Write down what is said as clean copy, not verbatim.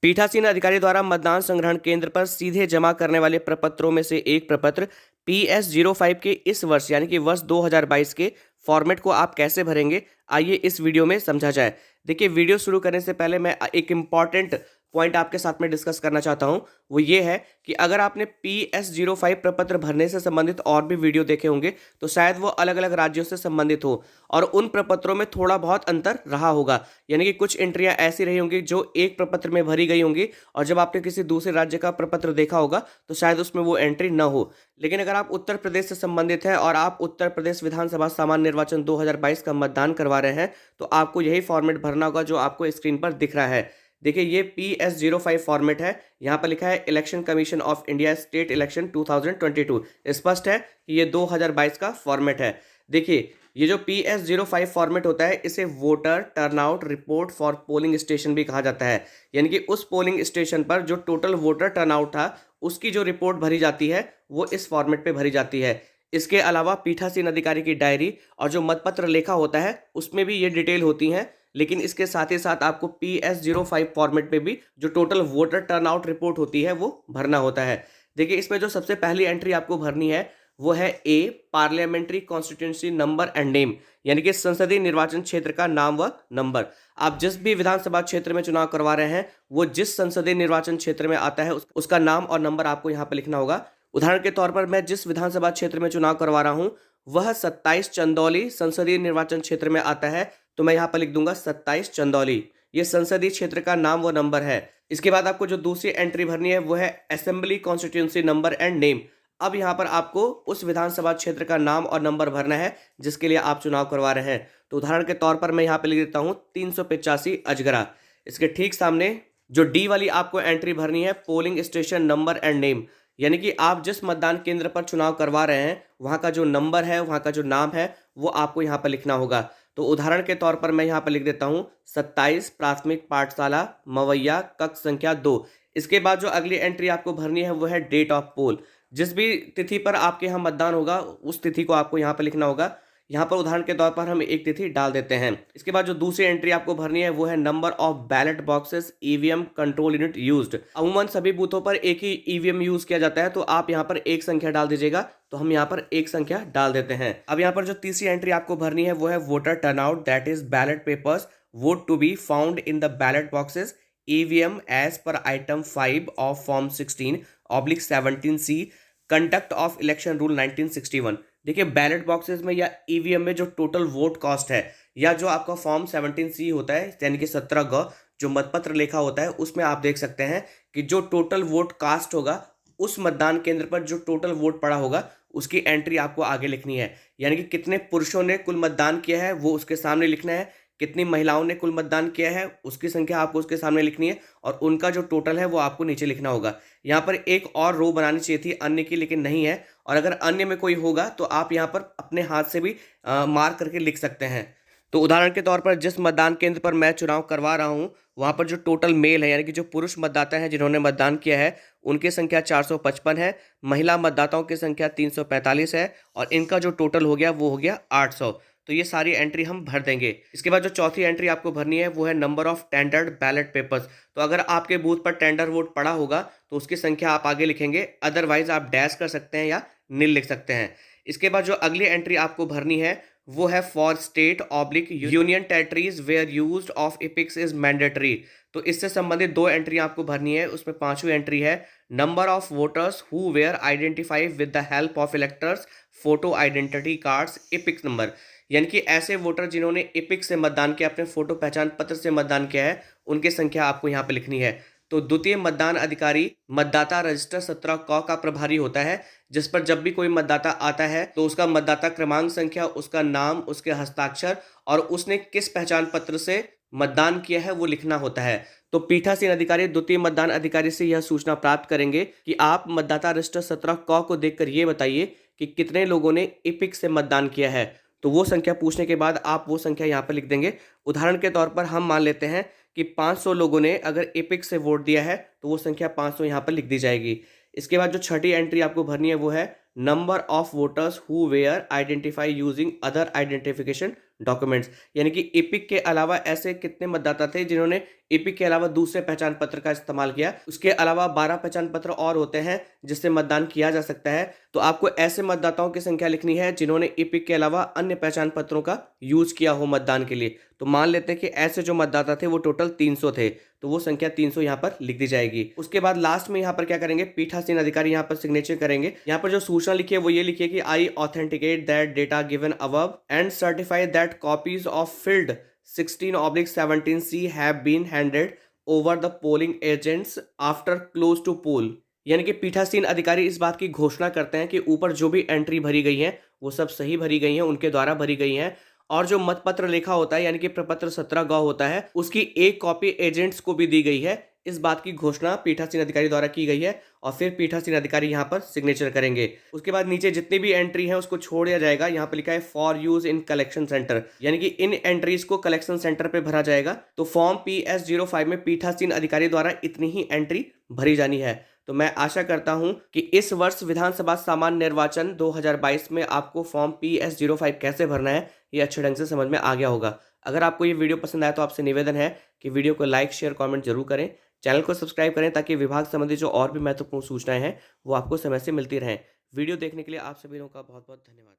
पीठासीन अधिकारी द्वारा मतदान संग्रहण केंद्र पर सीधे जमा करने वाले प्रपत्रों में से एक प्रपत्र PS05 के इस वर्ष यानी कि वर्ष 2022 के फॉर्मेट को आप कैसे भरेंगे, आइए इस वीडियो में समझा जाए। देखिए, वीडियो शुरू करने से पहले मैं एक इम्पॉर्टेंट पॉइंट आपके साथ में डिस्कस करना चाहता हूं। वो ये है कि अगर आपने PS05 प्रपत्र भरने से संबंधित और भी वीडियो देखे होंगे तो शायद वो अलग अलग राज्यों से संबंधित हो और उन प्रपत्रों में थोड़ा बहुत अंतर रहा होगा, यानी कि कुछ एंट्रियां ऐसी रही होंगी जो एक प्रपत्र में भरी गई होंगी और जब आपने किसी दूसरे राज्य का प्रपत्र देखा होगा तो शायद उसमें वो एंट्री न हो। लेकिन अगर आप उत्तर प्रदेश से संबंधित हैं और आप उत्तर प्रदेश विधानसभा सामान्य निर्वाचन 2022 का मतदान करवा रहे हैं तो आपको यही फॉर्मेट भरना होगा जो आपको स्क्रीन पर दिख रहा है। देखिए, ये PS05 फॉर्मेट है। यहाँ पर लिखा है election commission of India state election 2022। स्पष्ट है कि ये 2022 का फॉर्मेट है। देखिए, ये जो PS05 फॉर्मेट होता है इसे voter turnout report for polling station भी कहा जाता है, यानी कि उस पोलिंग स्टेशन पर जो टोटल वोटर टर्नआउट था उसकी जो रिपोर्ट भरी जाती है वो इस फॉर्मेट पे भरी जाती है। इसके अलावा पीठासीन अधिकारी की डायरी और जो मतपत्र लेखा होता है उसमें भी ये डिटेल होती हैं, लेकिन इसके साथ ही साथ आपको PS05 फॉर्मेट पे भी जो टोटल वोटर टर्नआउट रिपोर्ट होती है वो भरना होता है। देखिए, इसमें जो सबसे पहली एंट्री आपको भरनी है वो है a parliamentary constituency number and name, यानी कि संसदीय निर्वाचन क्षेत्र का नाम व नंबर। आप जिस भी विधानसभा क्षेत्र में चुनाव करवा रहे हैं वो जिस संसदीय निर्वाचन क्षेत्र में आता है उसका नाम और नंबर आपको यहाँ पर लिखना होगा। उदाहरण के तौर पर मैं जिस विधानसभा क्षेत्र में चुनाव करवा रहा हूँ वह 27 चंदौली संसदीय निर्वाचन क्षेत्र में आता है, तो मैं यहाँ पर लिख दूंगा 27 चंदौली। ये संसदीय क्षेत्र का नाम व नंबर है। इसके बाद आपको जो दूसरी एंट्री भरनी है वो है assembly constituency number and name. अब यहाँ पर आपको उस विधानसभा क्षेत्र का नाम और नंबर भरना है जिसके लिए आप चुनाव करवा रहे हैं। तो उदाहरण के तौर पर मैं यहाँ पे लिख देता हूँ 385 अजगरा। इसके ठीक सामने जो डी वाली आपको एंट्री भरनी है polling station number and name, यानी कि आप जिस मतदान केंद्र पर चुनाव करवा रहे हैं वहाँ का जो नंबर है, वहाँ का जो नाम है वो आपको यहाँ पर लिखना होगा। तो उदाहरण के तौर पर मैं यहाँ पर लिख देता हूँ 27 प्राथमिक पाठशाला मवैया कक्ष संख्या 2। इसके बाद जो अगली एंट्री आपको भरनी है वो है डेट ऑफ पोल। जिस भी तिथि पर आपके यहाँ मतदान होगा उस तिथि को आपको यहाँ पर लिखना होगा। यहाँ पर उदाहरण के तौर पर हम एक तिथि डाल देते हैं। इसके बाद जो दूसरी एंट्री आपको भरनी है वो है number of ballot boxes EVM control unit used. अमूमन सभी बूथों पर एक ही ईवीएम यूज किया जाता है, तो आप यहाँ पर एक संख्या डाल दीजिएगा। तो हम यहाँ पर एक संख्या डाल देते हैं। अब यहाँ पर जो तीसरी एंट्री आपको भरनी है वो है voter turnout, that is ballot papers vote to be found in the ballot boxes EVM as per item 5 of form 16/17C conduct of election rule 1961। देखिए, बैलेट बॉक्सेस में या ईवीएम में जो टोटल वोट कास्ट है या जो आपका form 17C होता है यानी कि 17G जो मतपत्र लेखा होता है उसमें आप देख सकते हैं कि जो टोटल वोट कास्ट होगा उस मतदान केंद्र पर जो टोटल वोट पड़ा होगा उसकी एंट्री आपको आगे लिखनी है, यानी कि कितने पुरुषों ने कुल मतदान किया है वो उसके सामने लिखना है, कितनी महिलाओं ने कुल मतदान किया है उसकी संख्या आपको उसके सामने लिखनी है और उनका जो टोटल है वो आपको नीचे लिखना होगा। यहाँ पर एक और रो बनानी चाहिए थी अन्य की, लेकिन नहीं है, और अगर अन्य में कोई होगा तो आप यहाँ पर अपने हाथ से भी मार्क करके लिख सकते हैं। तो उदाहरण के तौर पर जिस मतदान केंद्र पर मैं चुनाव करवा रहा हूँ वहाँ पर जो टोटल मेल है यानी कि जो पुरुष मतदाता हैं जिन्होंने मतदान किया है उनकी संख्या 455 है, महिला मतदाताओं की संख्या 345 है और इनका जो टोटल हो गया वो हो गया 800। तो ये सारी एंट्री हम भर देंगे। इसके बाद जो चौथी एंट्री आपको भरनी है वो है number of tendered ballot papers. तो अगर आपके बूथ पर टेंडर वोट पड़ा होगा तो उसकी संख्या आप आगे लिखेंगे, अदरवाइज आप डैश कर सकते हैं या नील लिख सकते हैं। इसके बाद जो अगली एंट्री आपको भरनी है वो है for state oblique union territories where used of EPICs is mandatory. तो इससे संबंधित दो एंट्री आपको भरनी है। उसमें पांचवी एंट्री है number of voters who were identify with the help of electors photo identity cards EPICs number, यानी कि ऐसे वोटर जिन्होंने इपिक्स से मतदान किया, अपने फोटो पहचान पत्र से मतदान किया है, उनकी संख्या आपको यहाँ पे लिखनी है। तो द्वितीय मतदान अधिकारी मतदाता रजिस्टर 17 का प्रभारी होता है, जिस पर जब भी कोई मतदाता आता है तो उसका मतदाता क्रमांक संख्या, उसका नाम, उसके हस्ताक्षर और उसने किस पहचान पत्र से मतदान किया है वो लिखना होता है। तो पीठासीन अधिकारी द्वितीय मतदान अधिकारी से यह सूचना प्राप्त करेंगे कि आप मतदाता रजिस्टर 17 को देखकर ये बताइए कि कितने लोगों ने इपिक्स से मतदान किया है। तो वो संख्या पूछने के बाद आप वो संख्या यहाँ पर लिख देंगे। उदाहरण के तौर पर हम मान लेते हैं कि 500 लोगों ने अगर इपिक्स से वोट दिया है तो वो संख्या 500 यहाँ पर लिख दी जाएगी। इसके बाद जो छठी एंट्री आपको भरनी है वो है number of voters who were identify using other identification documents, यानी कि इपिक के अलावा ऐसे कितने मतदाता थे जिन्होंने एपिक के अलावा दूसरे पहचान पत्र का इस्तेमाल किया। उसके अलावा 12 पहचान पत्र और होते हैं जिससे मतदान किया जा सकता है। तो आपको ऐसे मतदाताओं की संख्या लिखनी है जिन्होंने एपिक के अलावा अन्य पहचान पत्रों का यूज किया हो मतदान के लिए। तो मान लेते हैं कि ऐसे जो मतदाता थे वो टोटल 300 थे, तो वो संख्या 300 यहाँ पर लिख दी जाएगी। उसके बाद लास्ट में यहाँ पर क्या करेंगे, पीठासीन अधिकारी यहाँ पर सिग्नेचर करेंगे। यहाँ पर जो सूचना लिखी है वो ये लिखिए कि I authenticate that data given above and certify that copies of field 16/17C have been handed over the polling agents after close to poll। यानी कि पीठासीन अधिकारी इस बात की घोषणा करते हैं कि ऊपर जो भी एंट्री भरी गई है वो सब सही भरी गई हैं, उनके द्वारा भरी गई हैं, और जो मतपत्र लेखा होता है यानी कि प्रपत्र 17 ग होता है उसकी एक कॉपी एजेंट्स को भी दी गई है। इस बात की घोषणा पीठासीन अधिकारी द्वारा की गई है और फिर पीठासीन अधिकारी यहाँ पर सिग्नेचर करेंगे। उसके बाद नीचे जितनी भी एंट्री है उसको छोड़ दिया जाएगा। यहाँ पर लिखा है for use in collection centre, यानी कि इन एंट्रीज को कलेक्शन सेंटर पे भरा जाएगा। तो फॉर्म PS05 में पीठासीन अधिकारी द्वारा इतनी ही एंट्री भरी जानी है। तो मैं आशा करता हूं कि इस वर्ष विधानसभा सामान्य निर्वाचन 2022 में आपको फॉर्म PS05 कैसे भरना है ये अच्छे ढंग से समझ में आ गया होगा। अगर आपको ये वीडियो पसंद आया तो आपसे निवेदन है कि वीडियो को लाइक शेयर कमेंट जरूर करें, चैनल को सब्सक्राइब करें ताकि विभाग संबंधी जो और भी महत्वपूर्ण सूचनाएं हैं वो आपको समय से मिलती रहें। वीडियो देखने के लिए आप सभी लोगों का बहुत बहुत धन्यवाद।